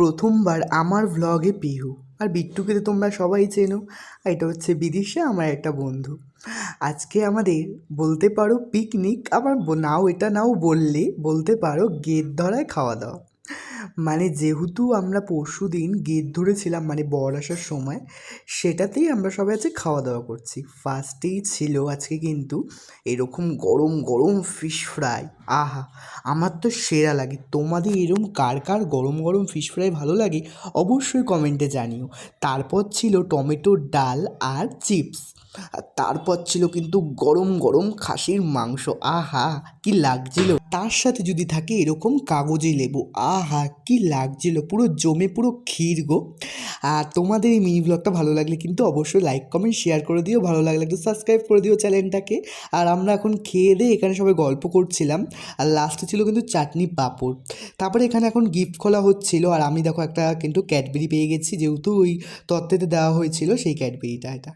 প্রথমবার আমার ভ্লগে পিহু। আর বিট্টুকে তো তোমরা সবাই চেনো। আর এটা হচ্ছে বিদিশা, আমার একটা বন্ধু। আজকে আমাদের বলতে পারো পিকনিক, আবার নাও এটা নাও বললে বলতে পারো গেট ধরায় খাওয়া দাওয়া। মানে যেহেতু আমরা পরশুদিন গেট ধরেছিলাম, মানে বর আসার সময়, সেটাতেই আমরা সবাই আজকে খাওয়া দাওয়া করছি। ফার্স্টেই ছিল আজকে কিন্তু এরকম গরম গরম ফিশ ফ্রাই। আহা, আমার তো সেরা লাগে। তোমাদের এরকম কার কার গরম গরম ফিশ ফ্রাই ভালো লাগে অবশ্যই কমেন্টে জানিও। তারপর ছিল টমেটোর ডাল আর চিপস। আর তারপর ছিল কিন্তু গরম গরম খাসির মাংস। আহা, কি লাগছিল! তার সাথে যদি থাকে এরকম কাগজি লেবু, আহা কি লাগছিল! পুরো জমে পুরো ক্ষীর গো। আর তোমাদের এই মিনি ব্লগটা ভালো লাগলে কিন্তু অবশ্যই লাইক কমেন্ট শেয়ার করে দিও, ভালো লাগলে একটু সাবস্ক্রাইব করে দিও চ্যানেলটাকে। আর আমরা এখন খেয়ে দিয়ে এখানে সবাই গল্প করছিলাম। আর লাস্টে ছিল কিন্তু চাটনি পাঁপড়। তারপরে এখানে এখন গিফট খোলা হচ্ছিল। আর আমি দেখো একটা কিন্তু ক্যাডবেরি পেয়ে গেছি, যেহেতু ওই তত্ত্বেতে দেওয়া হয়েছিল সেই ক্যাডবেরিটা। এটা